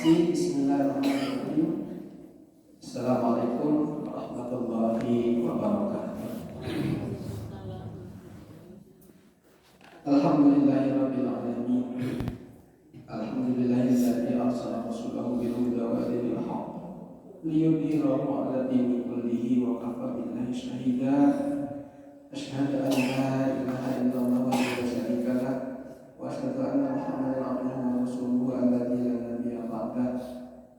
Bismillahirrahmanirrahim. Assalamualaikum warahmatullahi wabarakatuh. Alhamdulillahirabbil alamin. Alhamdulillahilladzi arsala rasulahu bil huda wa dinil haqq liyudhhirahu 'ala dini kullihi wa kafa billahi shahida. Asyhadu an la ilaha illallah wa la syarika lah wa asyhadu anna Muhammadan 'abduhu wa rasuluhu alladzi la nabiyya ba'dah.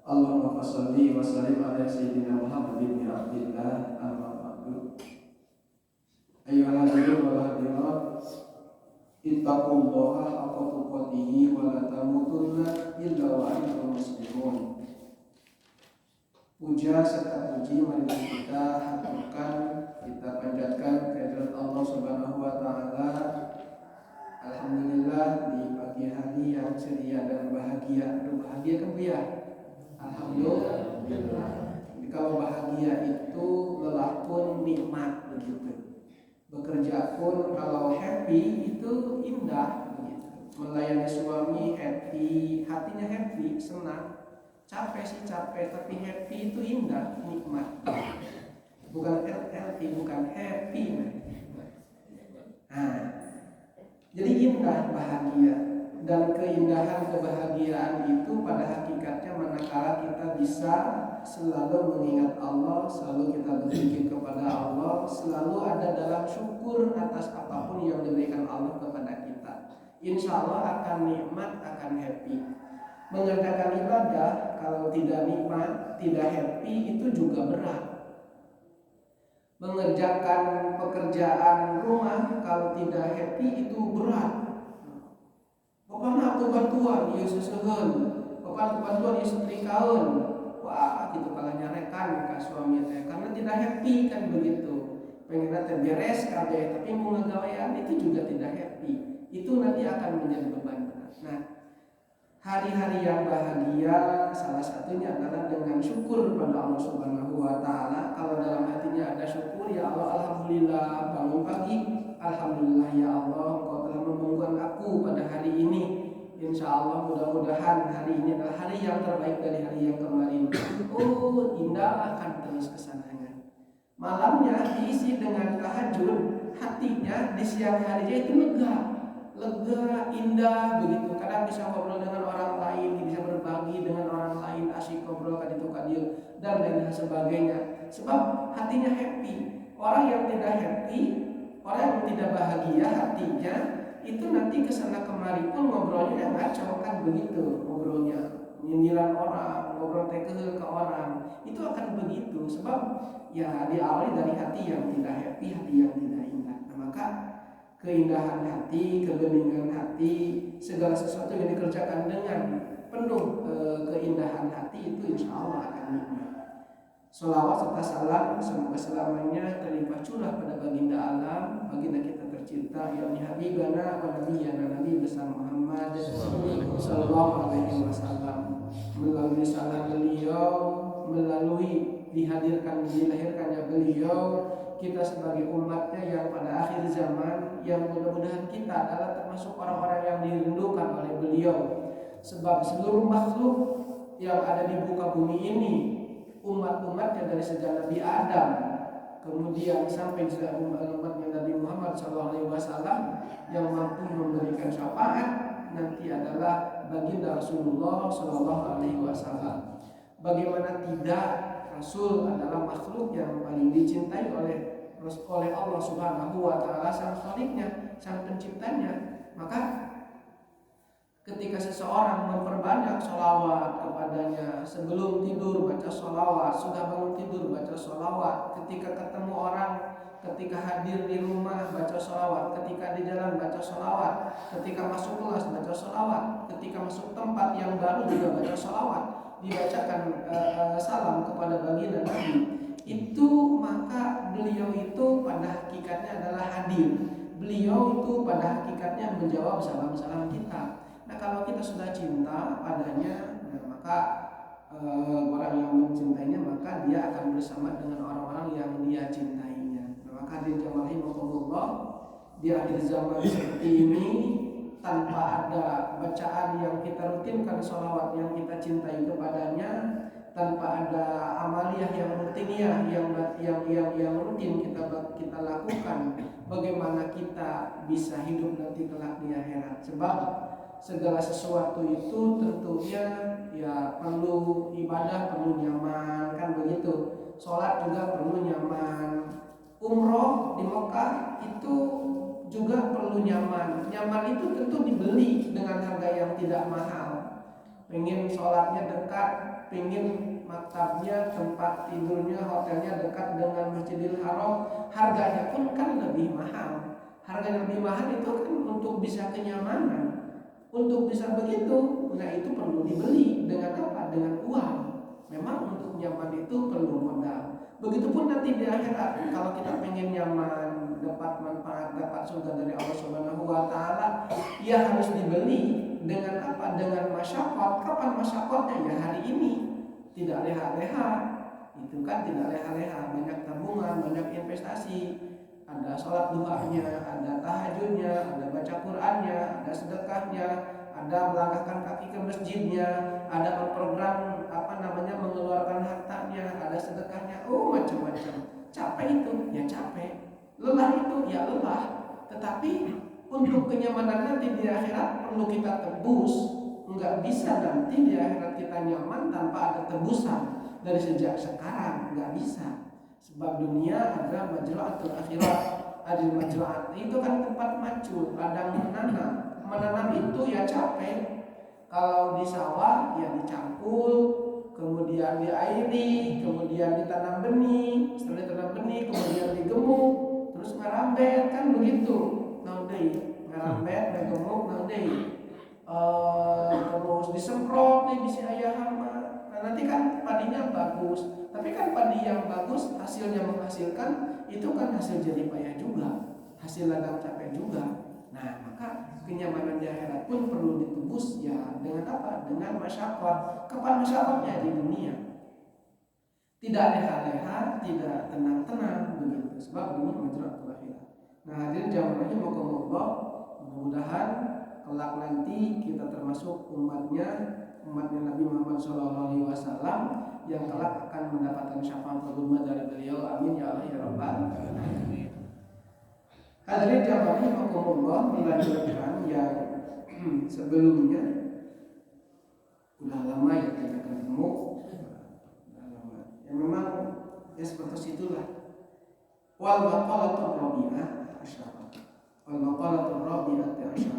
Allahumma shalli wa sallim ala sayyidina Muhammad bin Abdillah amma ba'du. Ayyuhal hadirin wal hadirat, ittaqullaha haqqa tuqatih wa la tamutunna illa wa antum muslimun. Puja serta puji mari kita haturkan, kita panjatkan kehadirat Allah Subhanahu wa taala. Alhamdulillah di pagi hari yang ceria dan bahagia. Aduh, bahagia kan Bu ya? Alhamdulillah. Jadi kalau bahagia itu lelah pun nikmat begitu. Bekerja pun kalau happy itu indah begitu. Melayani suami happy, hatinya happy, senang. Capek sih capek, tapi happy itu indah, nikmat. Bukan healthy, bukan happy. Nah, jadi indah, bahagia. Dan keindahan kebahagiaan itu pada hakikatnya manakala kita bisa selalu mengingat Allah, selalu kita berzikir kepada Allah, selalu ada dalam syukur atas apapun yang diberikan Allah kepada kita. Insya Allah akan nikmat, akan happy. Mengerjakan ibadah kalau tidak nikmat, tidak happy itu juga berat. Mengerjakan pekerjaan rumah kalau tidak happy itu berat. Pokoknya aku bantuan, ya sesehan. Pokoknya bantuan, ya setrikaun. Wah, gitu kalau nyarekan ke suami teh karena tidak happy kan begitu. Pengen teh beres kabeh tapi mau ngagawean itu juga tidak happy. Itu nanti akan menjadi beban berat. Nah, hari-hari yang bahagia salah satunya adalah dengan syukur pada Allah Subhanahu wa taala. Kalau dalam hatinya ada syukur, ya Allah alhamdulillah bangun pagi, alhamdulillah ya Allah Engkau telah membangunkan aku pada hari ini. Insya Allah mudah-mudahan hari ini adalah hari yang terbaik dari hari yang kemarin. Oh, indah akan terus kesananya. Malamnya diisi dengan tahajud, hatinya di siang harinya itu lega, indah begitu. Kadang bisa ngobrol dengan orang lain, bisa berbagi dengan orang lain, asyik ngobrol kaditu kadieu dan lain sebagainya. Sebab hatinya happy. Orang yang tidak happy, orang yang tidak bahagia hatinya, itu nanti kesana kemari pun ngobrolnya ngaco kan begitu. Ngobrolnya nyindiran orang, ngobrol tekeh ke orang, itu akan begitu. Sebab ya diawali dari hati yang tidak happy, hati yang tidak indah. Nah, maka keindahan hati, kebeningan hati, segala sesuatu yang dikerjakan dengan penuh keindahan hati itu insya Allah akan nikmat. Sholawat serta salam semoga selamanya terlimpah curah pada baginda alam, baginda kita tercinta, yakni Habibana wa Nabiyana Nabi besar Muhammad sallallahu alaihi wasallam. Melalui salam beliau, melalui dilahirkannya beliau, kita sebagai umatnya yang pada akhir zaman, yang mudah-mudahan kita adalah termasuk orang-orang yang dirindukan oleh beliau. Sebab seluruh makhluk yang ada di muka bumi ini, umat-umatnya dari sejak Nabi Adam kemudian sampai umat-umatnya Nabi Muhammad SAW yang mampu memberikan syafaat nanti adalah baginda Rasulullah SAW. Bagaimana tidak, Rasul adalah makhluk yang paling dicintai oleh Allah Subhanahu wa taala, sang Khaliknya, sang penciptanya. Maka ketika seseorang memperbanyak sholawat kepadanya, sebelum tidur baca sholawat, sudah bangun tidur baca sholawat, ketika ketemu orang, ketika hadir di rumah baca sholawat, ketika di jalan baca sholawat, ketika masuk kelas baca sholawat, ketika masuk tempat yang baru juga baca sholawat, dibacakan salam kepada baginda Nabi. Itu maka beliau itu pada hakikatnya adalah hadir. Beliau itu pada hakikatnya menjawab salam-salam kita. Nah, kalau kita sudah cinta padanya, nah, maka orang yang mencintainya, maka dia akan bersama dengan orang-orang yang dia cintainya. Nah, maka hadirin jamaah rahimakumullah, di akhir zaman seperti ini tanpa ada bacaan yang kita rutinkan, sholawat yang kita cintai kepada rutiniyah yang rutin kita lakukan, bagaimana kita bisa hidup nanti kelak di akhirat. Sebab segala sesuatu itu tentunya ya perlu ibadah, perlu nyaman, kan begitu. Sholat juga perlu nyaman. Umroh di Mekah itu juga perlu nyaman. Nyaman itu tentu dibeli dengan harga yang tidak mahal. Pengen sholatnya dekat, pengen maktabnya, tempat tidurnya, hotelnya dekat dengan Masjidil Haram, harganya pun kan lebih mahal. Harga lebih mahal itu kan untuk bisa kenyamanan. Untuk bisa begitu, nah itu perlu dibeli dengan apa? Dengan uang. Memang untuk nyaman itu perlu modal. Begitupun nanti di akhirat, kalau kita pengen nyaman, dapat manfaat, dapat surga dari Allah Subhanahu wa taala, ya harus dibeli dengan apa? Dengan masyarakat. Kapan masyarakatnya? Ya hari ini. Tidak leha-leha. Itu kan tidak leha-leha, banyak tabungan, banyak investasi. Ada sholat duhanya, ada tahajudnya, ada baca Qur'annya, ada sedekahnya, ada melangkahkan kaki ke masjidnya, ada memprogram mengeluarkan hartanya, ada sedekahnya, macam-macam. Capek itu, ya capek. Lelah itu, ya lelah. Tetapi untuk kenyamanan nanti di akhirat perlu kita tebus. Enggak bisa nanti di akhirat kita nyaman tanpa ada tebusan dari sejak sekarang, enggak bisa. Sebab dunia adalah majra'atul akhirat. Adil majra'at itu kan tempat macul, ladang menanam itu ya capek. Kalau di sawah ya dicangkul, kemudian diairi, kemudian ditanam benih, setelah ditanam benih kemudian digemuk, terus ngarambet, kan begitu. Naudai ngarambet, ngegemuk, naudai terus disemprot nih bisi ayah hama. Nah nanti kan padinya bagus, tapi kan padi yang bagus hasilnya menghasilkan itu kan hasil jerih payah juga, hasil ladang capek juga. Nah maka kenyamanan di akhirat pun perlu ditebus ya dengan apa? Dengan masyarakat. Kapan masyarakatnya di dunia? Tidak leha-leha, tidak tenang-tenang begitu. Sebab dunia majra'atul akhirat. Nah hadirin jamaah rahimakumullah, mudah-mudahan kelak nanti kita termasuk umatnya Nabi Muhammad SAW yang kelak akan mendapatkan syafaat uzma dari beliau. Amin ya Allah ya Rabbal alamin. Hadirin jamaah rahimakumullah, melanjutkan yang sebelumnya. Udah lama ya kita ketemu, udah lama. Ya memang ya seperti itulah. Wal maqalatul rabi'ah asyara. Wal maqalatul rabi'ah asyara.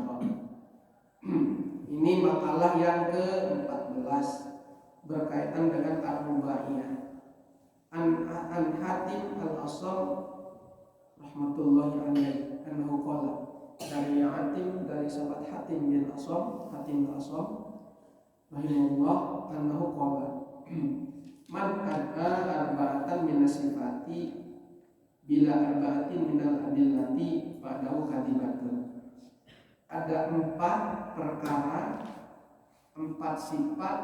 Ini makalah yang ke-14 berkaitan dengan ar-rubaiyah. An Hatim al-Asam rahmatullahi alaihi anhu qala, dari Hatim, dari sahabat Hatim bin Asam, Hatim al-Asam rahimahullah annahu qala, man ada arba'atan min sifati bila arba'atin minal adillati ba'dahu kadibatun. Ada 4 perkara, 4 sifat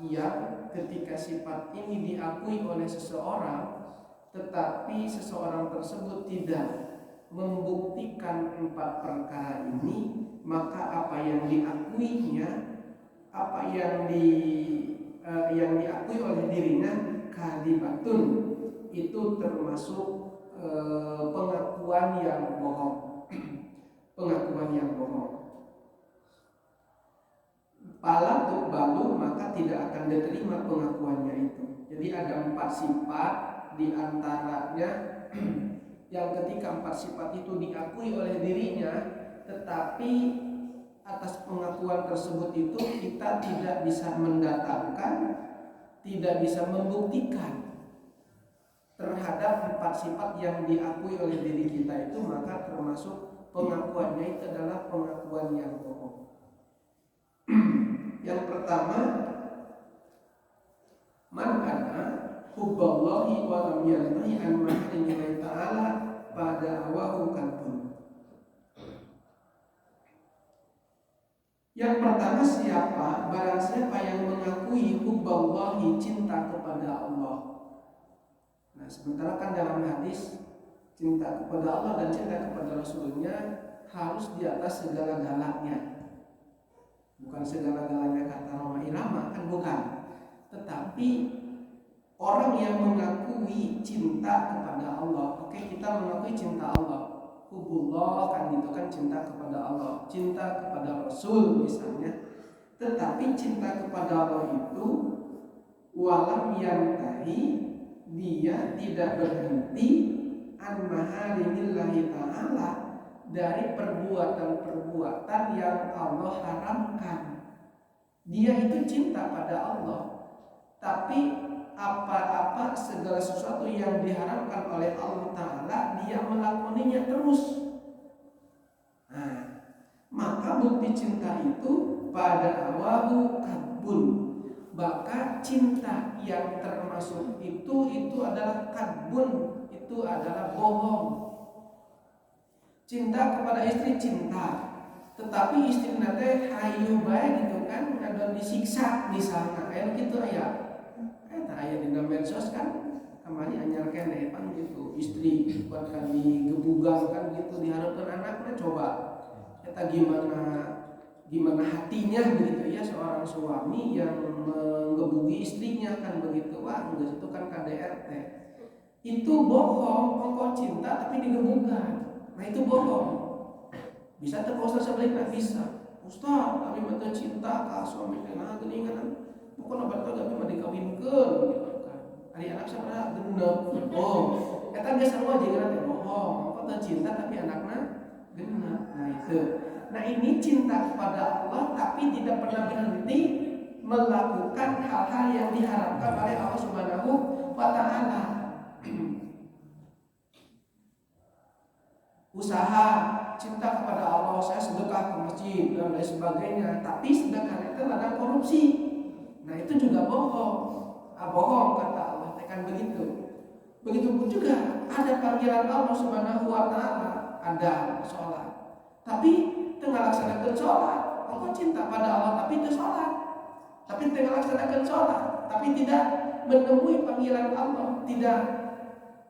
yang ketika sifat ini diakui oleh seseorang, tetapi seseorang tersebut tidak membuktikan 4 perkara ini, maka apa yang diakuinya, apa yang diakui oleh dirinya kadibatun, itu termasuk pengakuan yang bohong. Pengakuan yang bohong. Pala tukbalu, maka tidak akan diterima pengakuannya itu. Jadi ada 4 sifat, di antaranya yang ketika 4 sifat itu diakui oleh dirinya, tetapi atas pengakuan tersebut itu kita tidak bisa mendatangkan, tidak bisa membuktikan terhadap 4 sifat yang diakui oleh diri kita itu, maka termasuk pengakuannya itu adalah pengakuan yang bohong. Yang pertama, man kana hubballahi wa lam yantahi an maharimillahi ta'ala pada awahu kadhun. Yang pertama, siapa? Barang siapa yang mengakui hubballahi, cinta kepada Allah. Nah, sementara kan dalam hadis cinta kepada Allah dan cinta kepada Rasulnya harus di atas segala-galanya. Bukan segala-galanya kata Roma Irama, kan bukan. Tetapi orang yang mengakui cinta kepada Allah. Oke, kita mengakui cinta Allah, hubullah kan gitu kan, cinta kepada Allah, cinta kepada Rasul misalnya. Tetapi cinta kepada Allah itu walam yantahi, dia tidak berhenti an maharimillahi ta'ala, dari perbuatan-perbuatan yang Allah haramkan. Dia itu cinta pada Allah, tapi apa-apa segala sesuatu yang diharamkan oleh Allah Ta'ala dia melakoninya terus. Nah, maka bukti cinta itu pada awahu kadbun, maka cinta yang termasuk itu adalah kadbun, itu adalah bohong. Cinta kepada istri cinta, tetapi istri nate hayu bae gitu kan, ada disiksa misalnya, kayak gitu ya. Aya di medsos kan, kemarin anyar kene pan gitu, istri buat kan digebugang kan gitu, diharapkan anaknya. Coba kita gimana hatinya begitu ya seorang suami yang menggebugi istrinya kan begitu. Wah, itu kan KDRT. Itu bohong, engkau cinta tapi digebugan. Nah itu bohong. Bisa terpaksa sebaliknya bisa. Ustaz, kami mata cinta ka suami kana geuningan. Bukan obat gak bisa dikawinkeun gitu kan. Ari anak sabaraha genep. Oh, eta geus sarua jeung teh bohong. Apa cinta tapi anakna genep. Nah itu. Nah ini cinta kepada Allah tapi tidak pernah berhenti melakukan hal-hal yang diharapkan oleh Allah Subhanahu wa taala. Usaha cinta kepada Allah, saya sedekah ke masjid dan lain sebagainya, tapi sedekah itu ada korupsi. Nah itu juga bohong. Bohong kata Allah, tekan begitu. Begitupun juga ada panggilan Allah Subhanahu wa taala, ada sholat. Tapi tengah laksanakan sholat, engkau cinta pada Allah tapi itu sholat. Tapi tengah laksanakan sholat, tapi tidak menemui panggilan Allah, tidak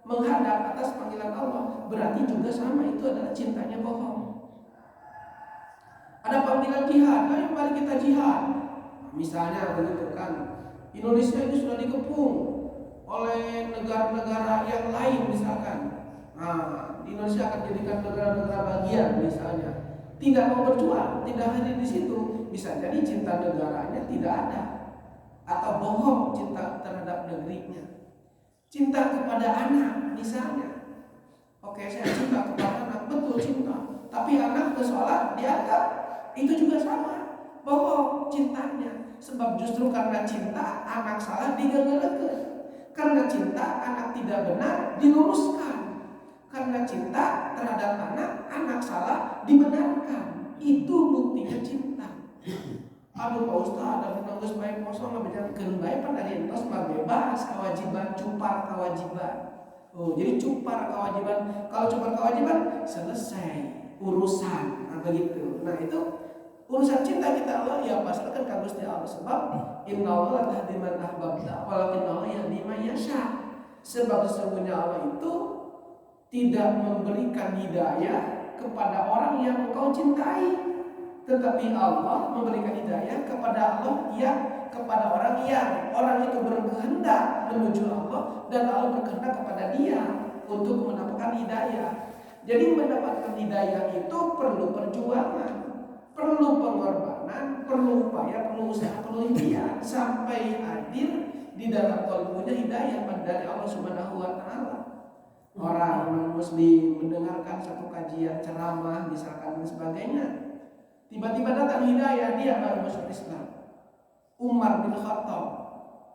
menghadap atas panggilan Allah, berarti juga sama, itu adalah cintanya bohong. Ada panggilan jihad, ayo mari kita jihad. Misalnya begitu kan, Indonesia ini sudah dikepung oleh negara-negara yang lain misalkan. Nah, Indonesia akan jadikan negara-negara bagian misalnya. Tidak mau berjuang, tidak hadir di situ, bisa jadi cinta negaranya tidak ada, atau bohong cinta terhadap negerinya. Cinta kepada anak misalnya. Oke, saya cinta kepada anak, betul cinta, tapi anak ke sholat dianggap itu juga sama, bohong cintanya. Sebab justru karena cinta anak salah digegelekeun. Karena cinta anak tidak benar diluruskan. Karena cinta terhadap anak salah dibenarkan. Itu buktinya cinta. Aduh Pak Ustaz, ada nanggus baik poso ngabejankeun bae pan ari entos mah bebas kewajiban, cupar kewajiban. Oh, jadi cupar kewajiban. Kalau cupar kewajiban selesai urusan. Nah begitu. Nah itu urusan cinta kita Allah ya pasrahkan ka Gusti Allah, sebab innallaha la tahdi man ahbabta walakinnahu yahdi man yasha. Sebab sesungguhnya Allah itu tidak memberikan hidayah kepada orang yang engkau cintai, tetapi Allah memberikan hidayah kepada orang itu berkehendak menuju Allah dan Allah berkehendak kepada dia untuk mendapatkan hidayah. Jadi mendapatkan hidayah itu perlu perjuangan, perlu pengorbanan, perlu upaya, perlu usaha, perlu ikhtiar sampai hadir di dalam qalbunya hidayah dari Allah Subhanahu wa taala. Orang non-muslim mendengarkan satu kajian ceramah misalkan dan sebagainya, tiba-tiba datang hidayah, dia baru masuk Islam. Umar bin Khattab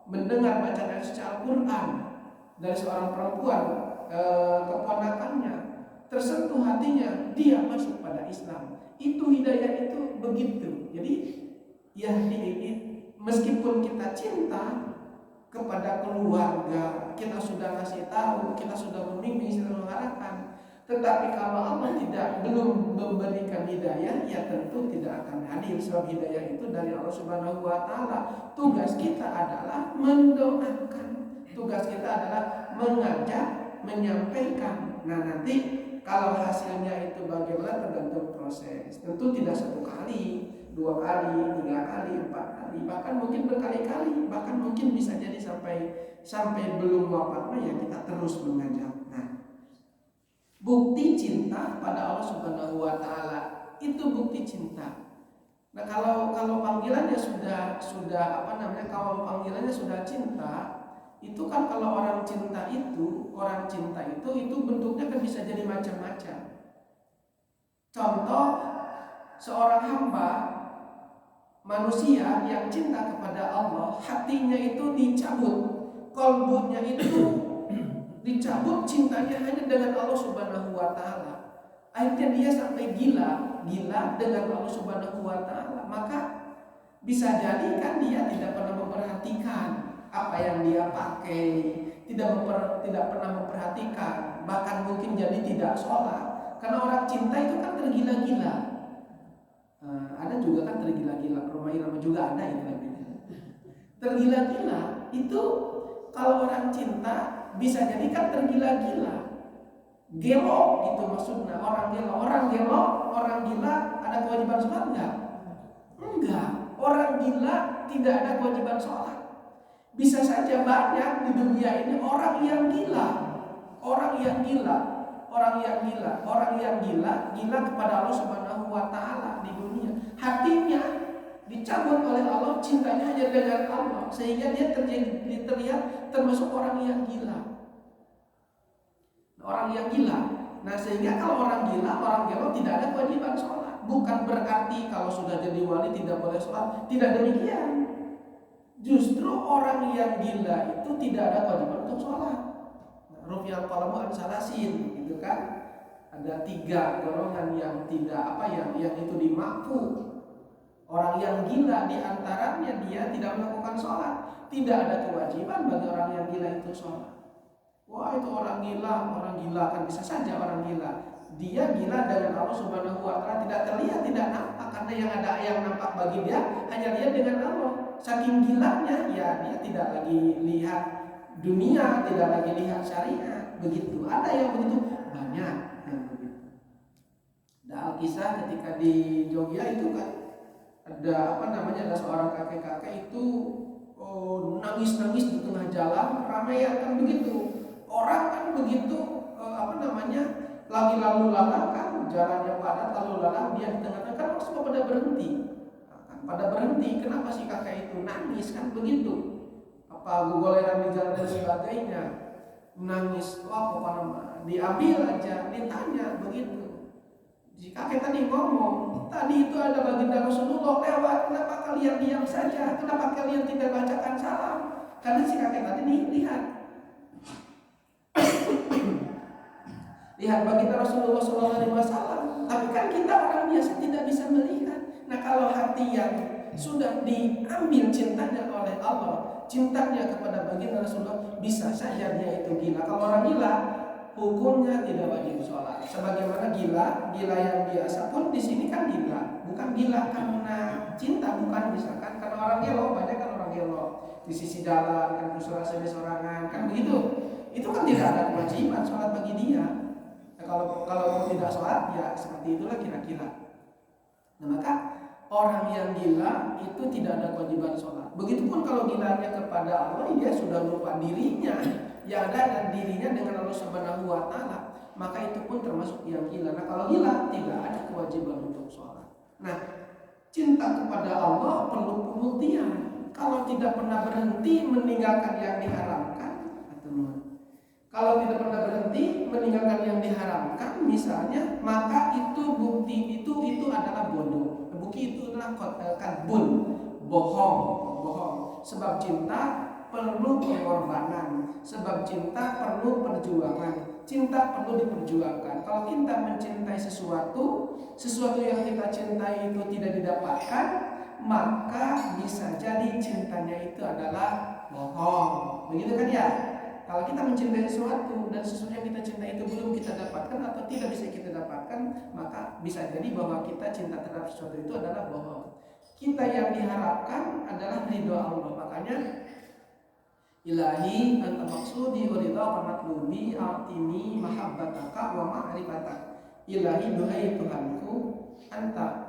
mendengar bacaan suci Al-Quran dari seorang perempuan, keponakannya, tersentuh hatinya, dia masuk pada Islam. Itu hidayah itu begitu. Jadi ya meskipun kita cinta kepada keluarga, kita sudah kasih tahu, kita sudah membimbing, sudah mengarahkan, tetapi kalau Allah belum memberikan hidayah, ya tentu tidak akan hadir. Sebab hidayah itu dari Allah Subhanahu wa taala. Tugas kita adalah mendoakan. Tugas kita adalah mengajak, menyampaikan. Nah, nanti kalau hasilnya itu bagaimana tergantung proses. Tentu tidak satu kali, 2 kali, 3 kali, 4 kali, bahkan mungkin berkali-kali, bahkan mungkin bisa jadi sampai sampai belum wafat ya kita terus mengajak. Nah, bukti cinta pada Allah Subhanahu wa taala itu bukti cinta. Nah, kalau panggilannya sudah kalau panggilannya sudah cinta, itu kan kalau orang cinta itu bentuknya kan bisa jadi macam-macam. Contoh, seorang hamba manusia yang cinta kepada Allah, hatinya itu dicabut, kolbunya itu dicabut, cintanya hanya dengan Allah Subhanahu wa taala. Akhirnya dia sampai gila dengan Allah Subhanahu wa taala. Maka bisa jadi kan dia tidak pernah memperhatikan apa yang dia pakai, tidak pernah memperhatikan, bahkan mungkin jadi tidak sholat. Karena orang cinta itu kan tergila-gila. Ada juga kan tergila-gila, Roma Irama juga ada itu namanya. Tergila-gila itu kalau orang cinta bisa jadi kan tergila-gila. Gelo gitu maksudnya, orang gila ada kewajiban sholat enggak? Enggak. Orang gila tidak ada kewajiban sholat. Bisa saja banyak di dunia ini orang yang gila kepada Allah Subhanahu wa taala di dunia. Hatinya dicabut oleh Allah, cintanya hanya dengan Allah, sehingga dia terlihat termasuk orang yang gila. Nah, sehingga kalau orang gila tidak ada kewajiban sholat. Bukan berarti kalau sudah jadi wali tidak boleh sholat. Tidak demikian. Justru orang yang gila itu tidak ada kewajiban untuk sholat. Rufi'al qalamu an salasin, gitu kan? Ada 3 golongan yang tidak yang itu dimakfu. Orang yang gila diantaranya dia tidak melakukan sholat. Tidak ada kewajiban bagi orang yang gila itu sholat. Wah, itu orang gila kan bisa saja orang gila. Dia gila dengan Allah Subhanahu wa taala, tidak terlihat, tidak nampak, karena yang nampak bagi dia hanya dia dengan Allah. Saking gilanya ya dia tidak lagi lihat dunia, tidak lagi lihat syariat. Begitu. Ada yang begitu, banyak yang begitu. Ada Alkisah ketika di Jogja itu kan ada ada seorang kakek-kakek itu nangis-nangis di tengah jalan, ramai kan begitu. Orang kan begitu lagi lalu lalang kan, jalannya padat lalu lalang, dia di tengah-tengah kan semua pada berhenti. Kenapa si kakek itu nangis kan begitu? Apa gogoleran di jalan dan sebagainya, nangis. Wah, pokoknya diambil aja, ditanya begitu. Si kakek tadi ngomong, tadi itu ada baginda Rasulullah lewat, kenapa kalian diam saja? Kenapa kalian tidak bacakan salam? Karena si kakek tadi lihat baginda Rasulullah SAW, tapi kan kita orang biasa tidak bisa melihat. Nah, kalau hati yang sudah diambil cintanya oleh Allah, cintanya kepada baginda Rasulullah, bisa saja dia itu gila. Kalau orang gila, hukumnya tidak wajib sholat. Sebagaimana gila yang biasa pun di sini kan gila, bukan gila karena cinta, bukan misalkan karena orang gelo, banyak kan orang gelo di sisi jalan kan sorangan kan begitu. Itu kan tidak ada kewajiban sholat bagi dia. Kalau tidak sholat ya seperti itulah kira-kira. Nah, maka orang yang gila itu tidak ada kewajiban sholat. Begitupun kalau gilanya kepada Allah, dia sudah lupa dirinya, yang ada dirinya dengan Allah Subhanahu wa taala, maka itu pun termasuk yang gila. Nah, kalau gila tidak ada kewajiban untuk sholat. Nah, cinta kepada Allah perlu pembuktian. Kalau tidak pernah berhenti meninggalkan yang diharamkan, kalau tidak pernah berhenti meninggalkan yang diharamkan misalnya, maka itu bukti itu adalah bodoh. Bukti itu adalah kadbun, bohong. Sebab cinta perlu pengorbanan, sebab cinta perlu perjuangan. Cinta perlu diperjuangkan. Kalau kita mencintai sesuatu yang kita cintai itu tidak didapatkan, maka bisa jadi cintanya itu adalah bohong. Begitu kan ya? Kalau kita mencintai sesuatu dan sesuatu yang kita cintai itu belum kita dapatkan atau tidak bisa kita dapatkan, maka bisa jadi bahwa kita cinta terhadap sesuatu itu adalah bohong. Kita yang diharapkan adalah ridho Allah. Makanya ilahi anta maksudi wa ridha wa matlubi atini mahabbataka wa ma'rifatak. Ilahi, duhai Tuhanku, anta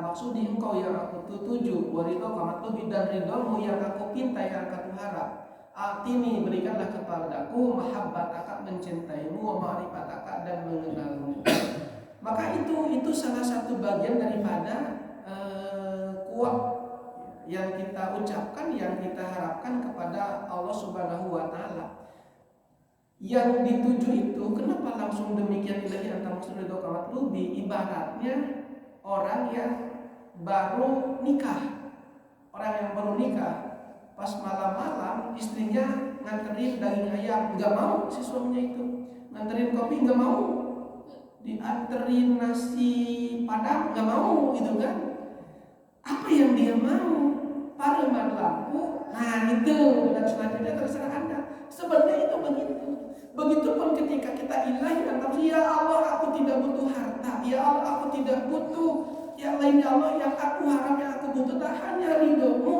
maksudi, engkau yang aku tuju, wa ridha wa matlubi, dan ridhamu yang aku pinta, yang aku harap. Atini, berikanlah kepadaku mahabbataka, mencintaimu, wa ma'rifataka, dan mengenalmu. Maka itu salah satu bagian daripada kuat yang kita ucapkan, yang kita harapkan kepada Allah Subhanahu wa taala. Yang dituju itu, kenapa langsung demikian ilahi anta maksudul matlubi, ibaratnya orang yang baru nikah. Orang yang baru nikah, pas malam-malam istrinya nganterin daging ayam, nggak mau si suaminya itu. Nganterin kopi nggak mau, dianterin nasi padang nggak mau, gitu kan. Apa yang dia mau? Pareman lampu. Nah itu, dan selanjutnya terserah Anda. Sebenarnya itu begitu. Begitupun ketika kita ilahi anta, ya Allah aku tidak butuh harta, ya Allah aku tidak butuh yang lainnya, Allah yang aku harap, yang aku butuh hanya ridhomu.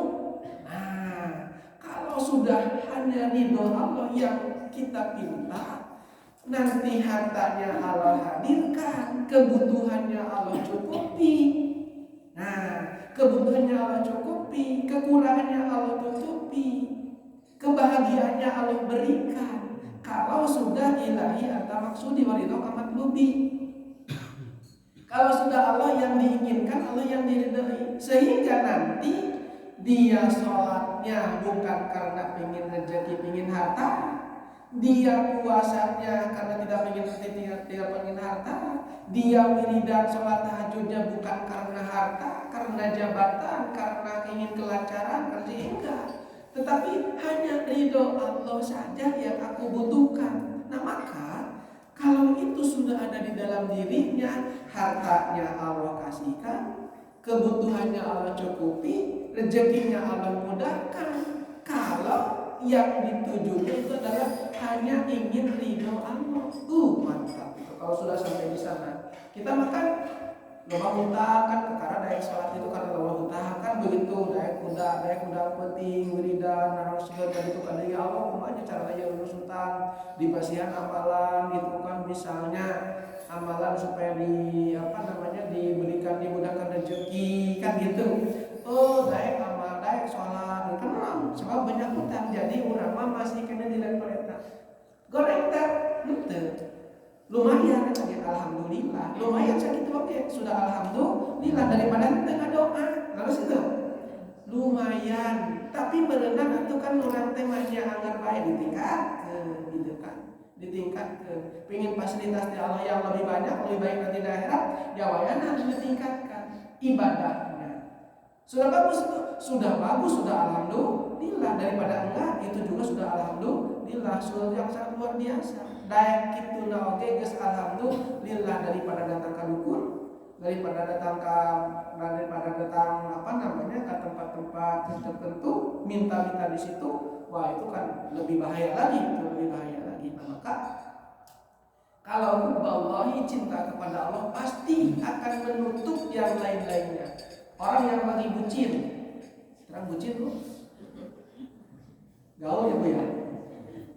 Nah, kalau sudah hanya ridho Allah yang kita pinta, nanti hartanya Allah hadirkan, kebutuhannya Allah cukupi. Nah, kebutuhannya Allah cukupi, kekurangannya Allah tutupi, kebahagiaannya Allah berikan. Kalau sudah ilahi anta maksudi waridho kamatlubi, kalau sudah Allah yang diinginkan, Allah yang diridhai, sehingga nanti dia sholatnya bukan karena pengen rezeki, pengen harta, dia puasanya karena tidak pengen harta, dia wiridan sholat tahajudnya bukan karena harta, karena jabatan, karena ingin kelancaran, karena enggak, tetapi hanya ridho Allah saja yang aku butuhkan. Nah maka kalau itu sudah ada di dalam dirinya, hartanya Allah kasihkan, kebutuhannya Allah cukupi, rezekinya Allah mudahkan. Kalau yang ditujunya itu adalah hanya ingin ridho Allah, mantap. Kalau sudah sampai di sana, kita makan loba hutang kan, karena daya sholat itu karena loba hutang kan begitu, daya kuda penting, wiridan, harus segala itu kan dari Allah. Kumanya cara yang lulus hutang, dibasihan amalan gitu kan, misalnya amalan supaya diberikan, dimudahkan rezeki kan gitu. Daya amal, daya sholat, kan sebab banyak hutang, jadi urang mah masih kena di level eta. Goreng tak, lumayan kan, alhamdulillah. Lumayan sakit oke, sudah alhamdulillah daripada tengah doa. Lalu itu lumayan, tapi berenang itu kan orang temanya anggar baik ditingkatkan, gitu kan. Ditingkatkan, pengen fasilitas di Allah yang lebih banyak, lebih baik nanti di akhirat, ya wayana harus ditingkatkan ibadahnya. Sudah bagus itu, sudah alhamdulillah, daripada enggak itu juga sudah alhamdulillah, sudah yang sangat luar biasa. Daek kitu naoge geus alhamdulillah, daripada datang ke dukun, daripada datang ke tempat-tempat tertentu minta di situ, wah itu kan lebih bahaya lagi. Nah, maka kalau wallahi cinta kepada Allah pasti akan menutup yang lain-lainnya. Orang yang lagi bucin, terang bucin loh, gaul ya bu ya,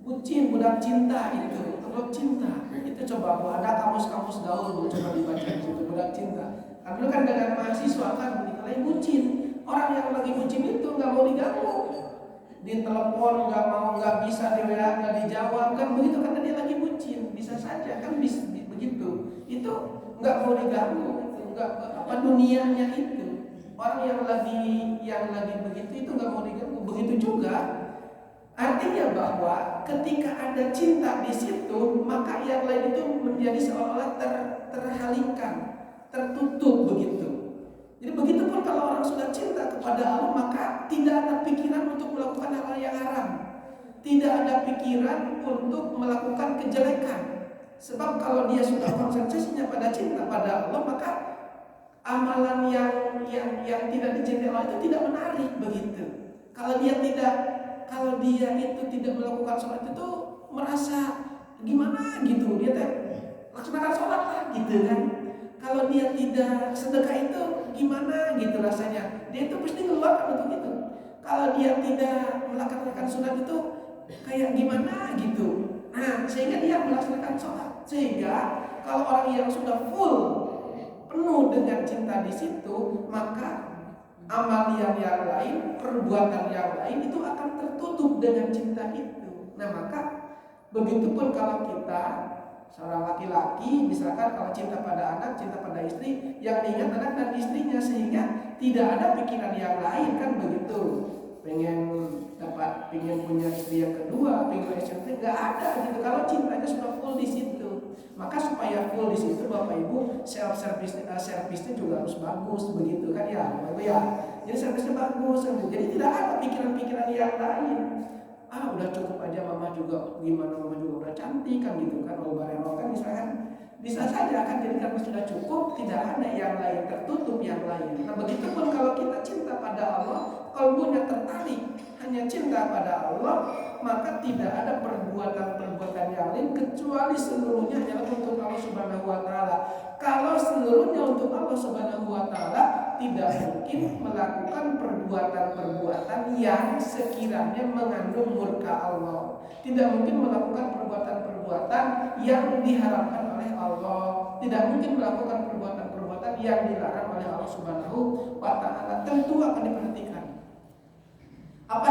bucin, budak cinta itu, terlalu cinta. Itu coba bu, ada kamus-kamus gaul bu, coba dibaca itu budak cinta. Karena kan dengan mahasiswa kan menilai bucin. Orang yang lagi bucin itu nggak mau diganggu, di telepon nggak bisa, di WA nggak dijawab kan begitu, karena dia lagi bucin. Bisa saja kan bisa begitu. Itu nggak mau diganggu, itu nggak dunianya itu. Orang yang lagi begitu itu nggak mau diganggu. Begitu juga artinya bahwa ketika ada cinta di situ, maka yang lain itu menjadi seolah-olah terhalingkan, tertutup begitu. Jadi begitupun kalau orang sudah cinta kepada Allah, maka tidak ada pikiran untuk melakukan hal yang haram, tidak ada pikiran untuk melakukan kejelekan. Sebab kalau dia sudah konsentrasinya pada cinta pada Allah, maka amalan yang tidak dicintai Allah itu tidak menarik begitu. Kalau dia itu tidak melakukan sholat itu merasa gimana gitu, dia laksanakan sholat lah gitu kan. Kalau dia tidak sedekah itu gimana gitu rasanya, dia itu pasti ngeluarkan untuk itu. Kalau dia tidak melaksanakan sunat itu kayak gimana gitu. Nah, sehingga dia melaksanakan sholat. Sehingga kalau orang yang sudah full penuh dengan cinta di situ, maka amalian yang lain, perbuatan yang lain itu akan tertutup dengan cinta itu. Nah maka begitupun kalau kita seorang laki-laki, misalkan kalau cinta pada anak, cinta pada istri, yang diingat anak dan istrinya, sehingga tidak ada pikiran yang lain, kan begitu. Pengen punya istri yang kedua, pengen punya istri yang ketiga, nggak ada gitu. Kalau cintanya sudah full di situ, maka supaya full di situ, Bapak Ibu, servisnya juga harus bagus, begitu kan ya, Bapak Ibu ya. Jadi servisnya bagus, jadi tidak ada pikiran-pikiran yang lain. Udah cukup aja, mama juga gimana, mama juga udah cantik kan gitu kan, bareng kan misalkan, bisa saja kan. Jadi karena sudah cukup, tidak ada yang lain, tertutup yang lain. Nah begitu pun kalau kita cinta pada Allah, kalbunya tertarik hanya cinta pada Allah, maka tidak ada perbuatan-perbuatan yang lain kecuali seluruhnya adalah untuk Allah Subhanahu wa taala. Kalau seluruhnya untuk Allah Subhanahu wa taala, tidak mungkin melakukan perbuatan-perbuatan yang sekiranya mengandung murka Allah. Tidak mungkin melakukan perbuatan-perbuatan yang diharamkan oleh Allah. Tidak mungkin melakukan perbuatan-perbuatan yang dilarang oleh Allah Subhanahu wa taala. Tentu akan diperhatikan. Apa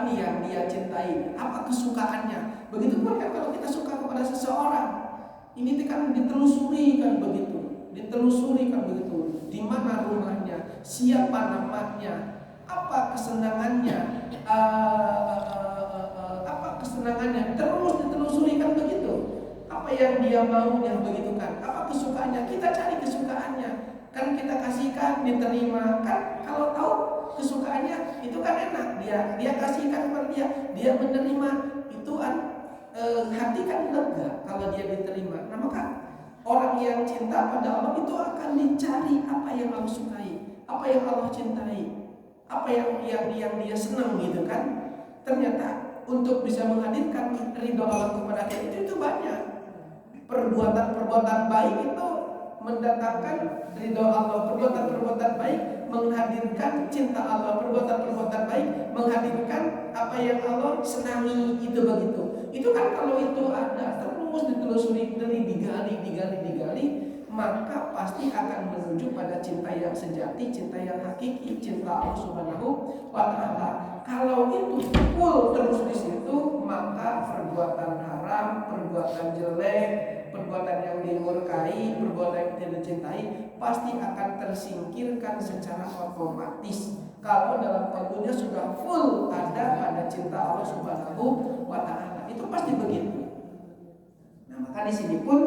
nih yang dia cintai? Apa kesukaannya? Begitu pun kan kalau kita suka kepada seseorang, ini kan ditelusuri kan begitu. Di mana rumahnya, siapa namanya, apa kesenangannya, terus ditelusuri kan begitu. Apa yang dia mau, yang begitu kan. Apa kesukaannya, kita cari kesukaannya. Kan kita kasihkan, diterima kan. Kalau tahu kesukaannya itu kan enak, dia kasihkan kepada dia menerima itu kan, hati kan lega kalau dia diterima. Nah maka orang yang cinta pada Allah itu akan dicari apa yang Allah sukai, apa yang Allah cintai, apa yang dia senang gitu kan. Ternyata untuk bisa menghadirkan ridho Allah kepada kita itu banyak. Perbuatan-perbuatan baik itu mendatangkan ridho Allah, perbuatan-perbuatan baik menghadirkan cinta Allah, perbuatan-perbuatan baik menghadirkan apa yang Allah senangi, itu begitu. Itu kan kalau itu ada terus ditelusuri, digali, maka pasti akan menuju pada cinta yang sejati, cinta yang hakiki, cinta Allah Subhanahu wa taala. Kalau itu full terus di situ, maka perbuatan haram, perbuatan jelek, perbuatan yang dimurkai, perbuatan yang tidak dicintai pasti akan tersingkirkan secara otomatis. Kalau dalam kalbunya sudah full ada pada cinta Allah Subhanahu wa taala, itu pasti begitu. Nah, maka di sini pun,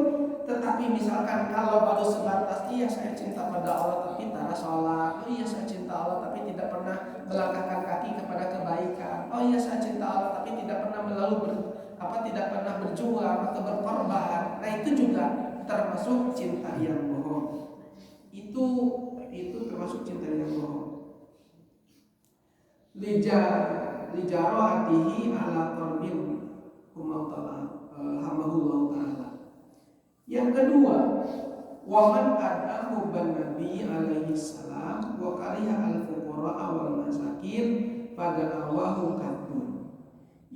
tetapi misalkan kalau baru sebatas iya saya cinta pada Allah tapi tidak sholat, iya saya cinta Allah tapi tidak pernah melangkahkan kaki kepada kebaikan, iya saya cinta Allah tapi tidak pernah tidak pernah berjuang atau berkorban, nah itu juga termasuk cinta yang bohong. Itu termasuk cinta yang bohong. Lijaro hatihi ala qalbin hamahullah ta'ala. Yang kedua, waman ada hubban Nabi alaihi salam wa kariha al-fuqara wal masakin pada awahu kadun.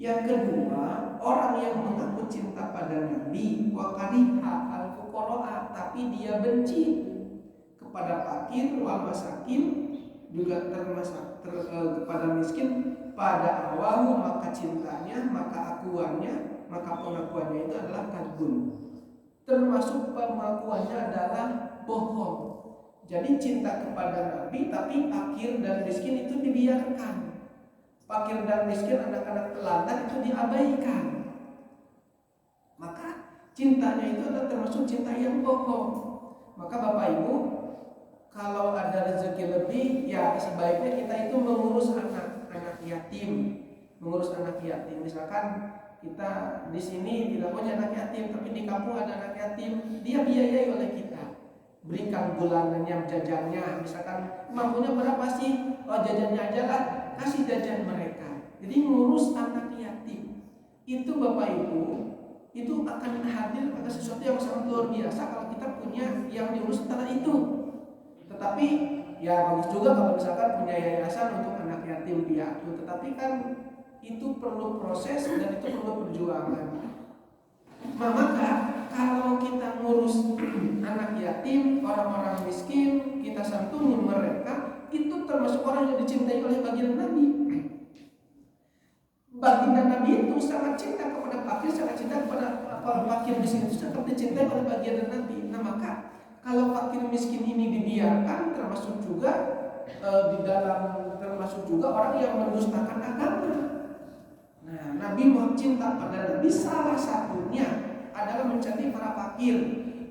Yang kedua, orang yang mengaku cinta pada Nabi wa kariha al-fuqara tapi dia benci kepada fakir wal masakin, juga kepada miskin, pada awahu maka cintanya, maka akuannya, maka pengakuannya itu adalah kadun. Termasuk pengakuannya adalah bohong. Jadi cinta kepada Nabi tapi fakir dan miskin itu dibiarkan. Fakir dan miskin, anak-anak telantar itu diabaikan. Maka cintanya itu adalah termasuk cinta yang bohong. Maka Bapak Ibu, kalau ada rezeki lebih, ya sebaiknya kita itu mengurus anak yatim. Misalkan kita di sini tidak punya anak yatim, tapi di kampung ada anak yatim, dia biayai oleh kita, berikan bulanannya, jajannya. Misalkan mampunya berapa sih? Jajannya aja lah, kasih jajan mereka. Jadi ngurus anak yatim itu Bapak Ibu, itu akan hadir pada sesuatu yang sangat luar biasa kalau kita punya yang diurus setelah itu. Tetapi ya bagus juga kalau misalkan punya yayasan untuk anak yatim piatu, tetapi kan itu perlu proses dan itu perlu perjuangan. Maka kalau kita ngurus anak yatim, orang-orang miskin, kita santuni mereka, itu termasuk orang yang dicintai oleh baginda Nabi. Baginda Nabi itu sangat cinta kepada fakir, sangat cinta kepada fakir miskin itu sangat dicintai oleh baginda Nabi. Nah maka kalau fakir miskin ini dibiarkan, termasuk juga termasuk juga orang yang mendustakan agama. Nah, Nabi mau cinta pada Nabi salah satunya adalah mencintai para fakir,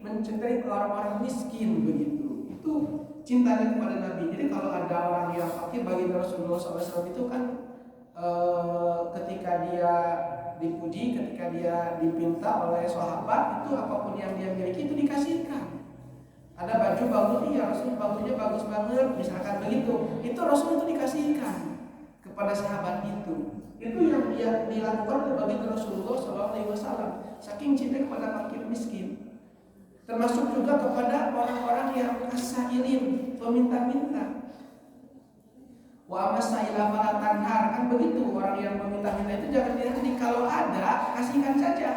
mencintai orang-orang miskin begitu. Itu cintanya kepada Nabi. Jadi kalau ada orang yang fakir, bagi Rasulullah SAW itu kan ketika dia dipuji, ketika dia dipinta oleh sahabat, itu apapun yang dia miliki itu dikasihkan. Ada baju bagus nih, ya Rasul bajunya bagus banget, misalkan begitu. Itu Rasul itu dikasihkan kepada sahabat itu. Itu yang dia dilakukan oleh Rasulullah SAW. Saking cinta kepada fakir miskin. Termasuk juga kepada orang-orang yang as-sailin, peminta-minta. Wa amasaila fala tanhar, kan begitu, orang yang meminta-minta itu jangan dihati. Kalau ada, kasihkan saja.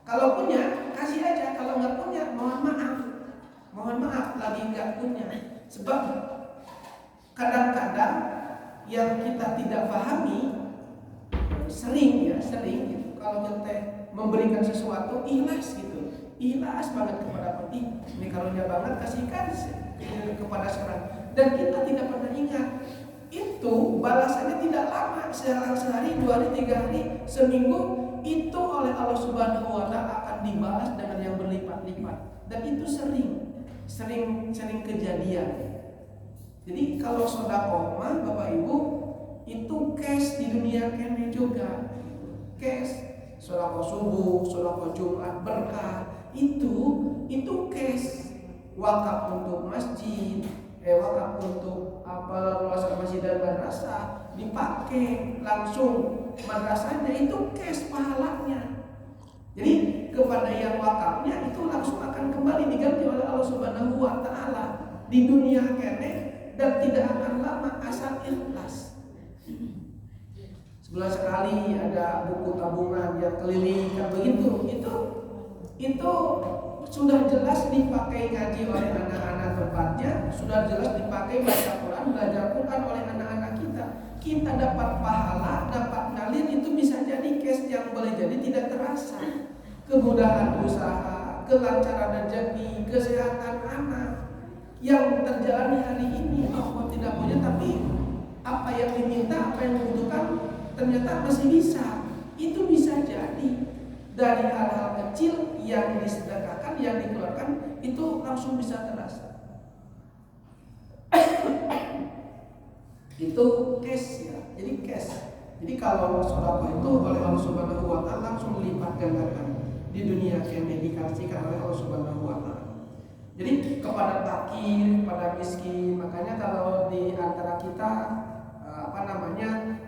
Kalau punya, kasih aja. Kalau nggak punya, mohon maaf lagi nggak punya. Sebab kadang-kadang yang kita tidak pahami sering gitu. Kalau kita memberikan sesuatu ikhlas gitu, ikhlas banget kepada peti. Ini karunia banget, kasihkan kepada seorang. Dan kita tidak pernah ingat itu balasannya tidak lama, sehari, 2 hari, 3 hari, seminggu, itu oleh Allah Subhanahu wa Ta'ala akan dibalas dengan yang berlipat-lipat. Dan itu sering kejadian. Jadi kalau sedekah mah Bapak Ibu itu cash di dunia kene juga. Cash, sedekah subuh, sedekah Jumat berkah, itu cash. Wakaf untuk masjid, wakaf untuk luasan masjid dan madrasah dipakai langsung madrasahnya, itu cash pahalanya. Jadi kepada yang wakafnya itu langsung akan kembali diganti oleh Allah Subhanahu wa Ta'ala di dunia kene, dan tidak akan lama asal ikhlas. Sebulan sekali ada buku tabungan yang keliling kan begitu, itu sudah jelas dipakai ngaji oleh anak-anak tempatnya, sudah jelas dipakai baca Quran, belajar Quran oleh anak-anak kita. Kita dapat pahala, dapat ngalir, itu bisa jadi cash yang boleh jadi tidak terasa. Kemudahan usaha, kelancaran rezeki, kesehatan anak yang terjalani hari ini, Allah tidak punya, tapi apa yang diminta, apa yang dibutuhkan ternyata masih bisa. Itu bisa jadi dari hal-hal kecil yang disedekahkan, yang dikeluarkan, itu langsung bisa terasa. Itu cash ya. Jadi cash. Jadi kalau sedekah itu oleh Allah Subhanahu wa Ta'ala langsung dilipat gandakan di dunia yang dikasihkan oleh Allah Subhanahu wa Ta'ala. Jadi kepada fakir, kepada miskin, makanya kalau di antara kita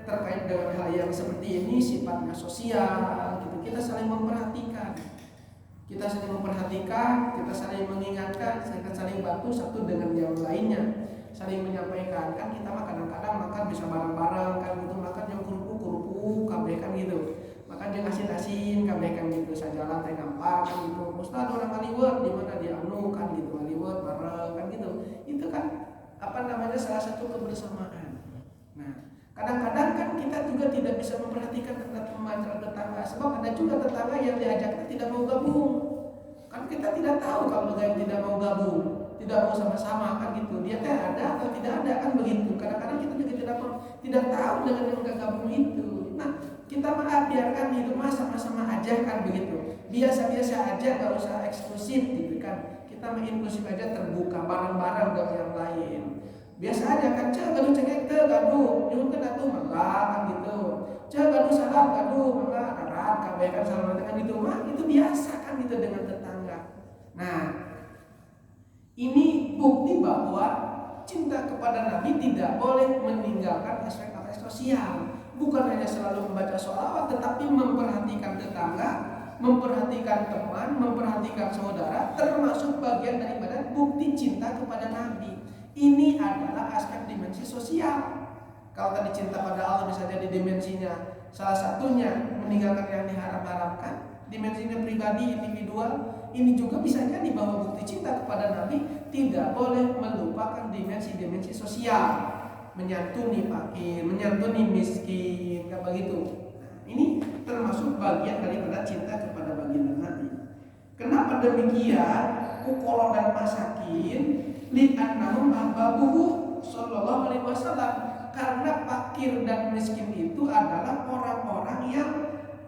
terkait dengan hal yang seperti ini sifatnya sosial gitu, kita saling memperhatikan. Kita saling mengingatkan, saling bantu satu dengan yang lainnya, saling menyampaikan. Kan kita mah kadang-kadang makan bisa bareng-bareng kan gitu, makan yang kerupuk kabehkan gitu. Makan yang asin-asin kabehkan gitu, sajalan teh gampang kan gitu. Ustaz orang ngaliwat di mana dia anu kan gitu, ngaliwat bareng kan gitu. Itu kan salah satu kebersamaan. Nah, kadang-kadang kan kita juga tidak bisa memperhatikan teman tetangga, sebab ada juga tetangga yang diajaknya tidak mau gabung. Kan kita tidak tahu kalau yang tidak mau gabung, tidak mau sama-sama kan gitu. Dia teh ada atau tidak ada kan begitu. Kadang-kadang kita juga tidak tahu dengan yang enggak gabung itu. Nah, kita biarkan hidup sama-sama aja kan begitu. Biasa-biasa aja, enggak usah eksklusif gitu kan. Kita inklusif aja, terbuka bareng-bareng dengan yang lain. Biasa aja kan, gaduh cengek teh gaduh, nyuhun atuh mangga kan gitu. Gaduh salam gaduh mangga karat kabeh kan salam kan gitu mah, itu biasa kan gitu dengan tetangga. Nah, ini bukti bahwa cinta kepada Nabi tidak boleh meninggalkan aspek-aspek sosial. Bukan hanya selalu membaca sholawat, tetapi memperhatikan tetangga, memperhatikan teman, memperhatikan saudara, termasuk bagian daripada bukti cinta kepada Nabi. Ini adalah aspek dimensi sosial. Kalau tadi cinta pada Allah bisa jadi dimensinya salah satunya meninggalkan yang diharap-harapkan, dimensinya pribadi, individual. Ini juga bisa jadi bahwa bukti cinta kepada Nabi tidak boleh melupakan dimensi-dimensi sosial, menyantuni fakir, menyantuni miskin, kayak begitu. Nah, ini termasuk bagian daripada cinta kepada baginda Nabi. Kenapa demikian? Fuqara dan masakin li'annahum ahbabuhu sallallahu alaihi wasallam. Karena fakir dan miskin itu adalah orang-orang yang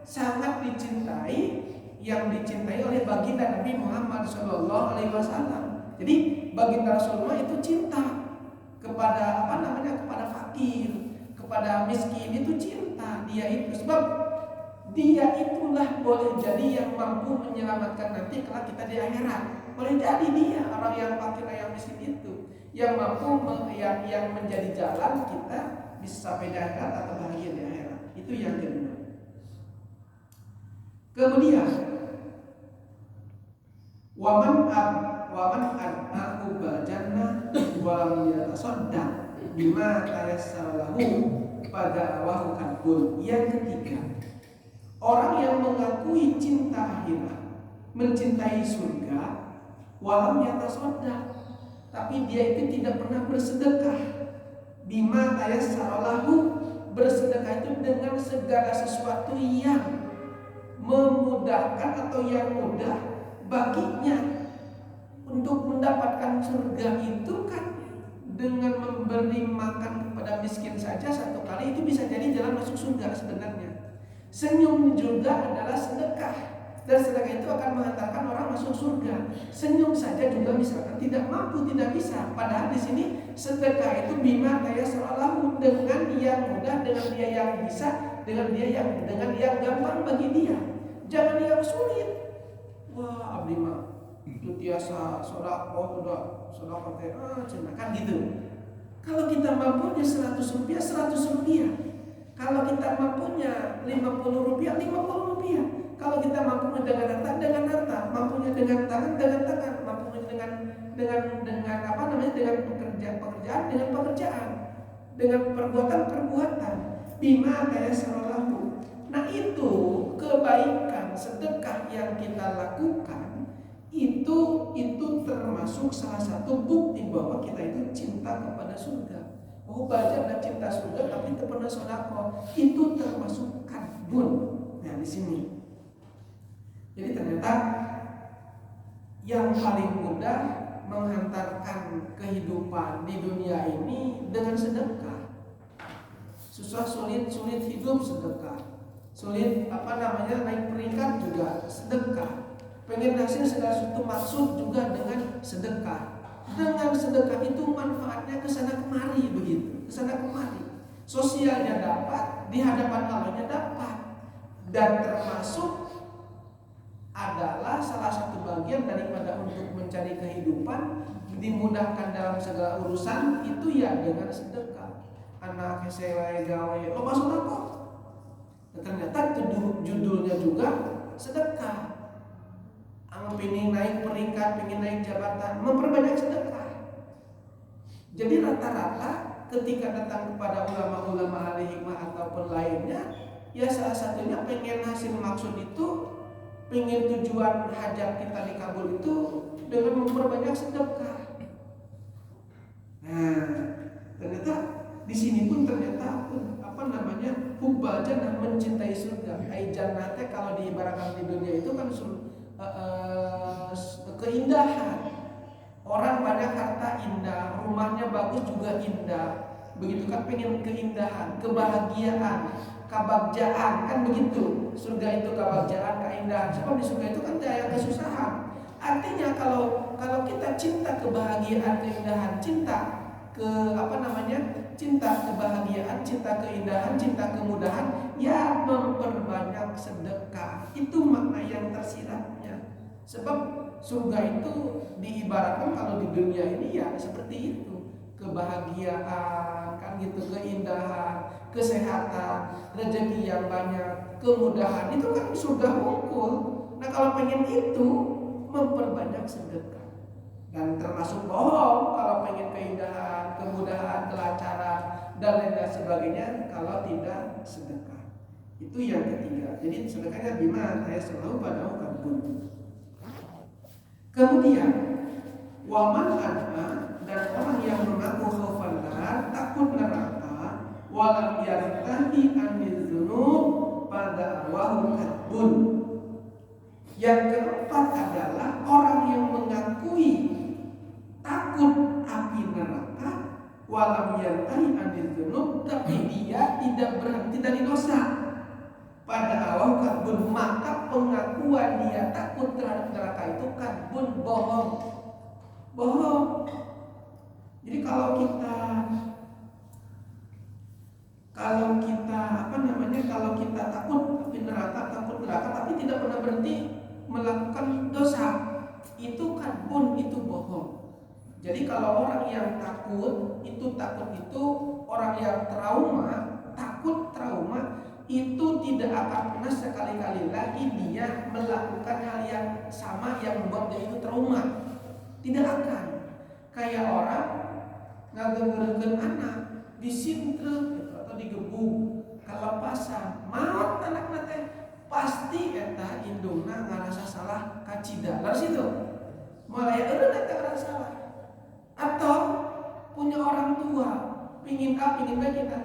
sangat dicintai, yang dicintai oleh baginda Nabi Muhammad sallallahu alaihi wasallam. Jadi baginda Rasulullah itu cinta kepada kepada fakir, kepada miskin, itu cinta dia itu, sebab dia itulah boleh jadi yang mampu menyelamatkan nanti kalau kita di akhirat. Boleh jadi dia orang yang fakir, yang miskin itu yang mampu yang menjadi jalan kita bisa sampai di akhirat atau bahagia di akhirat. Itu yang kedua. Kemudian waman ad'ahu jannah walam yatasaddaq bima tayassalahu pada awahu kadbun. Yang ketiga, orang yang mengakui cinta akhirat, mencintai surga, walam yatasaddaq, tapi dia itu tidak pernah bersedekah. Bima tayassalahu, bersedekah itu dengan segala sesuatu yang memudahkan atau yang mudah baginya untuk mendapatkan surga. Itu kan dengan memberi makan kepada miskin saja satu kali itu bisa jadi jalan masuk surga sebenarnya. Senyum juga adalah sedekah, dan sedekah itu akan mengantarkan orang masuk surga. Senyum saja juga misalkan tidak mampu, tidak bisa. Padahal di sini sedekah itu bima tayassalahu, dengan yang mudah, dengan dia yang bisa, dengan yang gampang bagi dia. Jangan yang sulit. Wah, abdi mah itu biasa sedekah teh kan gitu. Kalau kita mampunya 100 rupiah, 100 rupiah. Kalau kita mampunya 50 rupiah, 50 rupiah. Kalau kita mampunya dengan harta, dengan harta. Mampunya dengan tangan, dengan tangan. Mampunya dengan dengan pekerjaan, dengan pekerjaan. Dengan perbuatan. Bima tayassalahu. Nah, itu kebaikan sedekah yang kita lakukan itu termasuk salah satu bukti bahwa kita itu cinta kepada surga. Oh, baca dan cinta surga tapi tidak pernah sedekah, itu termasuk kadbun. Nah, di sini. Jadi ternyata yang paling mudah menghantarkan kehidupan di dunia ini dengan sedekah. Susah sulit hidup sedekah. Sulit naik peringkat juga sedekah. Pengen hasil segala sesuatu maksud juga dengan sedekah. Dengan sedekah itu manfaatnya kesana kemari begitu, kesana kemari. Sosialnya dapat, di hadapan Allahnya dapat, dan termasuk adalah salah satu bagian daripada untuk mencari kehidupan, dimudahkan dalam segala urusan itu ya dengan sedekah. Anak sewa gawe, lo masuk apa? Ternyata judulnya juga sedekah. Pengen naik peringkat, pengen naik jabatan, memperbanyak sedekah. Jadi rata-rata ketika datang kepada ulama-ulama ahli hikmah ataupun lainnya, ya salah satunya pengen hasil maksud itu, pengen tujuan hajat kita dikabul itu dengan memperbanyak sedekah. Nah, ternyata di sini pun ternyata hubbal jannah, mencintai surga. Ai jannah teh kalau diibaratkan di dunia itu kan keindahan. Orang banyak harta indah, rumahnya bagus juga indah. Begitu kan pengen keindahan, kebahagiaan, kebagjaan kan begitu. Surga itu kebagjaan, keindahan. Sebab di surga itu kan tidak ada kesusahan. Artinya kalau kita cinta kebahagiaan, keindahan, cinta kebahagiaan, cinta keindahan, cinta kemudahan, ya memperbanyak sedekah. Itu makna yang tersiratnya. Sebab surga itu diibaratkan kalau di dunia ini ya seperti itu. Kebahagiaan, kan gitu, keindahan, kesehatan, rezeki yang banyak, kemudahan, itu kan surga hukum. Nah, kalau pengen itu memperbanyak sedekah. Dan termasuk bohong kalau pengen keindahan, kemudahan, kelancaran, dan lain sebagainya kalau tidak sedekah. Itu yang ketiga. Jadi sedekahnya bima saya selalu pada kadbun. Kemudian Waman ada dan orang yang mengaku khaufan nar, takut neraka, walam yartahi anil dzunub pada awahu kadbun. Yang keempat adalah orang yang mengakui takut api neraka, walam yartahi anil dzunub, tapi dia tidak berhenti dari dosa. Pada awal kadbun, maka pengakuan dia takut terhadap neraka itu kadbun, bohong. Jadi kalau kita kalau kita takut neraka tapi tidak pernah berhenti melakukan dosa, itu kadbun, itu bohong. Jadi kalau orang yang takut itu orang yang takut trauma itu tidak akan pernah sekali-kali lagi dia melakukan hal yang sama yang membuat dia itu trauma. Tidak akan. Kayak orang ngagenggereun anak disintrek gitu, atau digebuk kalapasan maut anakna teh pasti eta indungna ngarasa salah kacida. Lalu itu mulai eureun eta ngarasa salah. Atau punya orang tua pingin B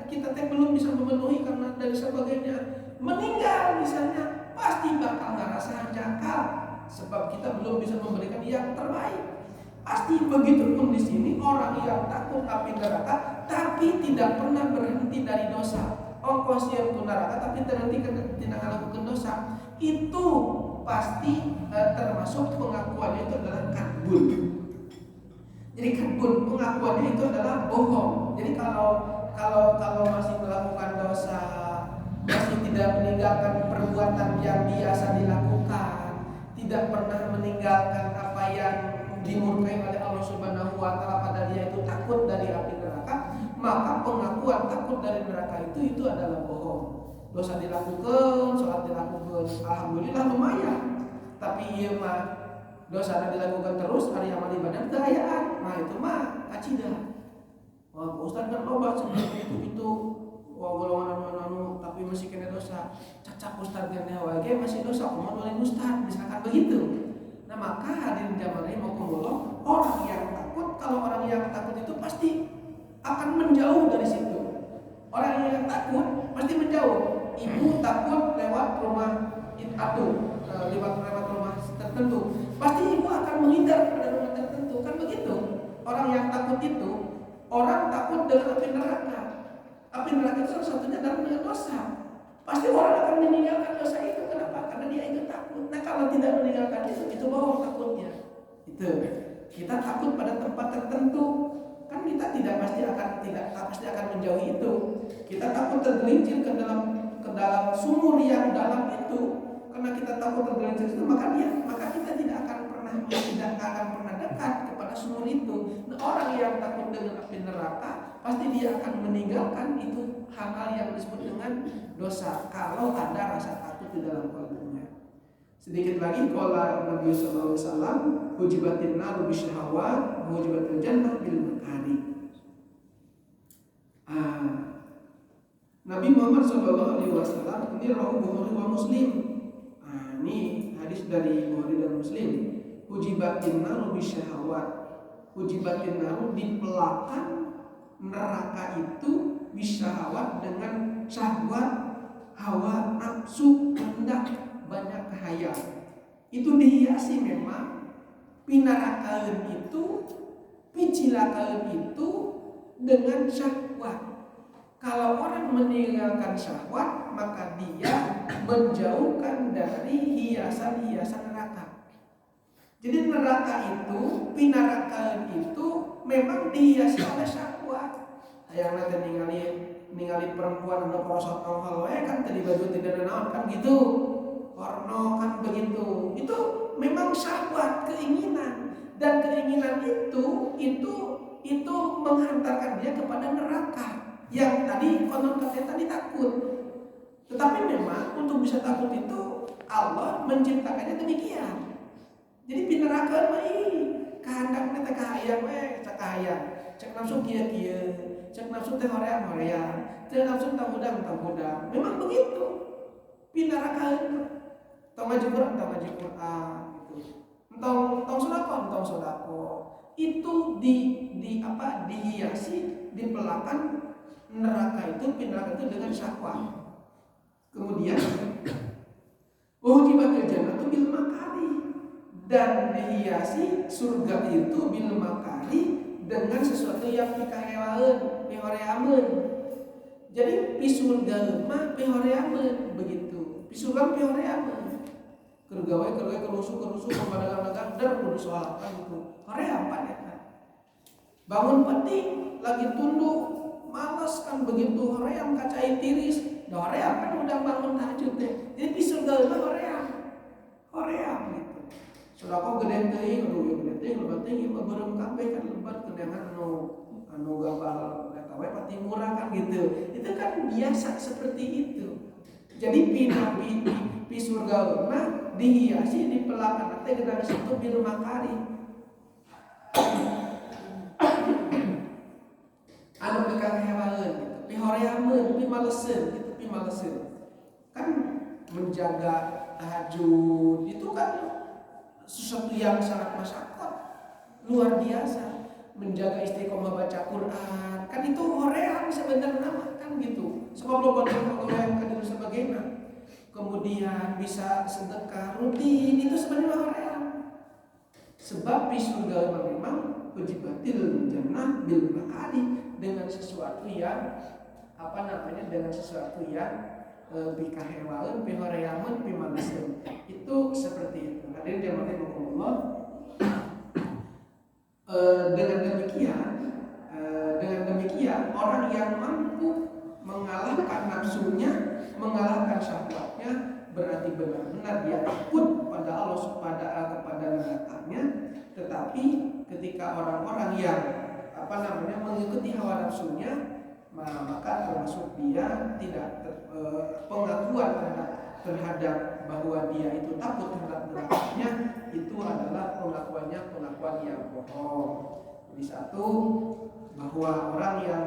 kita teh belum bisa memenuhi karena dan sebagainya, meninggal misalnya, pasti bakal ngerasa jangkal sebab kita belum bisa memberikan yang terbaik. Pasti begitu pun di sini orang yang takut api neraka tapi tidak pernah berhenti dari dosa, ongkosnya ke neraka tapi terhenti tidak melakukan dosa, itu pasti termasuk pengakuannya itu adalah kadbun. Jadi kadbun, pengakuannya itu adalah bohong. Jadi kalau masih melakukan dosa, masih tidak meninggalkan perbuatan yang biasa dilakukan, tidak pernah meninggalkan apa yang dimurkai oleh Allah Subhanahu wa taala, pada dia itu takut dari api neraka, maka pengakuan takut dari neraka itu adalah bohong. Dosa dilakukan, sholat dilakukan, alhamdulillah lumayan. Tapi iya mah dosa dilakukan terus, hari amal ibadah gayaan, nah itu mah kacidah. Wah, Ustaz kan loba sebenarnya itu golongan anu tapi masih kena dosa. Cacak Ustaz gane wae masih dosa, kumaha oleh Ustaz, misalkan begitu. Nah, maka hadirin jamaah rahimakumullah, orang yang takut, kalau orang yang takut itu pasti akan menjauh dari situ. Orang yang takut pasti menjauh. Ibu takut lewat rumah lewat rumah tertentu, pasti ibu akan menghindar pada rumah tertentu, kan begitu. Orang yang takut itu, orang takut dengan api neraka. Api neraka itu salah satunya dalam dengan dosa. Pasti orang akan meninggalkan dosa itu. Kenapa? Karena dia itu takut. Nah, kalau tidak meninggalkan itu bohong takutnya. Itu kita takut pada tempat tertentu, kan kita tidak pasti akan menjauhi itu. Kita takut tergelincir ke dalam sumur yang dalam itu. Karena kita takut tergelincir itu, maka kita tidak akan pernah dekat kepada sumur itu. Nah, orang yang takut dengan api neraka pasti dia akan meninggalkan itu hal-hal yang disebut dengan dosa kalau ada rasa takut di dalam kalbunya. Sedikit lagi, qala Nabi sallallahu alaihi wasallam, hujibatin naru bisyahawat, hujibatil jannah bil makari. Nabi Muhammad sallallahu alaihi wasallam ini rawahu Bukhari wa Muslim. Ini hadis dari Bukhari dan Muslim. Hujibatin naru bisyahawat. Hujibatin naru, dipelakan neraka itu bisyahawat dengan syahwat, hawa nafsu, hendak, banyak khayal. Itu dihiasi memang pinarakaeun itu, picilakaeun itu dengan syahwat. Kalau orang meninggalkan syahwat, maka dia menjauhkan dari hiasan-hiasan neraka. Jadi neraka itu, pinarakaeun itu memang dihiasi oleh syahwat. Yang nanti ningali perempuan anu porosot nongol kan tadi baju tidak naon kan gitu. Porno kan begitu. Itu memang syahwat, keinginan, dan keinginan itu menghantarkan dia kepada neraka. Yang tadi konon katanya tadi takut. Tetapi memang untuk bisa takut itu Allah menciptakannya demikian. Jadi pinerakeun mah kahandakna teh kahayang we, cak kahayang. Cek nafsu kieu-kieu, cek nafsu teh horeang-horeang, cek nafsu tahudang. Memang begitu. Pinerakeun. Tong ngaji Quran gitu. Entong sedekah. itu dihiasi di belakang neraka itu dengan syahwat. Kemudian ujibatil jannatu bil makari, dan dihiasi surga itu bil makari dengan sesuatu yang pihoreameun. Jadi pisurga mah pihoreameun begitu. Pisurga pihoreameun. Kergawe kerusuh pemadagang dar kudu sholat kan gitu. Hoream pan eta. Bangun penting lagi tunduk malas kan begitu hoream kacai tiris. Da hoream kan udah bangun tahajud teh. Jadi pisurga mah hoream gitu. Sodako gede teuing, aduh gede teuing lebat teuing ieu beureum kabeh kan lebat kedengan anu gabal eta we pati murah kan gitu. Itu kan biasa seperti itu. Jadi pi surga mah dihiasi di pelakon teh gedang situ bil makari. Anu pikang hewaeun gitu. Pi horeameun, pi maleseun. Kan menjaga tahajud itu kan sesuatu yang sangat masyarakat luar biasa. Menjaga istiqomah baca Quran kan itu hoream sebenarnya kan gitu. Sebab lo hoream kan itu sebagainya. Kemudian bisa sedekah rutin itu sebenarnya hoream. Sebab di surga memang ujibatil jannah bil makari, dengan sesuatu yang dengan sesuatu yang bikahewaeun pihoreameun pimanaseun. Itu seperti itu. Hadirin yang rahimakumullah. Dengan demikian orang yang mampu mengalahkan nafsunya, mengalahkan syahwatnya, berarti benar-benar dia takut pada Allah kepada nerakanya. Tetapi ketika orang-orang yang mengikuti hawa nafsunya, maka termasuk dia tidak pengakuan terhadap bahwa dia itu takut terhadap nerakanya, itu adalah pengakuan yang bohong. Jadi satu, bahwa orang yang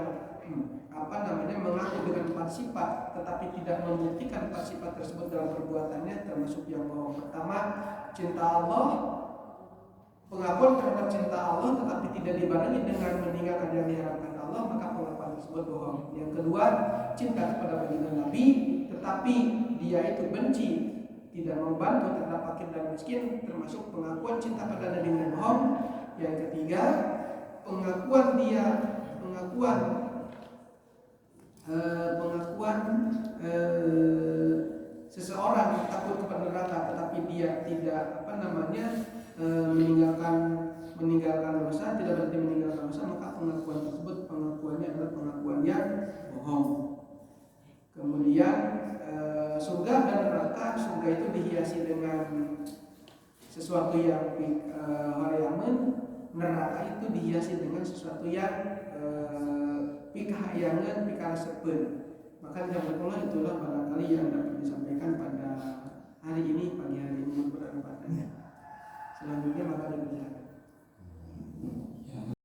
mengaku dengan 4 sifat tetapi tidak membuktikan 4 sifat tersebut dalam perbuatannya termasuk yang bohong. Pertama, cinta Allah, pengakuan terhadap cinta Allah tetapi tidak dibarengi dengan meninggalkan yang diharapkan Allah, maka pengakuan tersebut bohong. Yang kedua, cinta kepada baginda Nabi tetapi dia itu benci, tidak membantu terhadap fakir dan miskin, termasuk pengakuan cinta pada Nabi yang bohong. Yang ketiga, pengakuan seseorang takut kepada neraka tetapi dia tidak meninggalkan dosa, tidak berarti meninggalkan dosa, maka pengakuan tersebut pengakuannya adalah pengakuan yang bohong. Kemudian surga dan neraka, surga itu dihiasi dengan sesuatu yang horeameun, neraka itu dihiasi dengan sesuatu yang pikahayangan, pikaresepeun. Maka itulah barangkali yang dapat disampaikan pada hari ini, pagi hari ini bermanfaat. Selanjutnya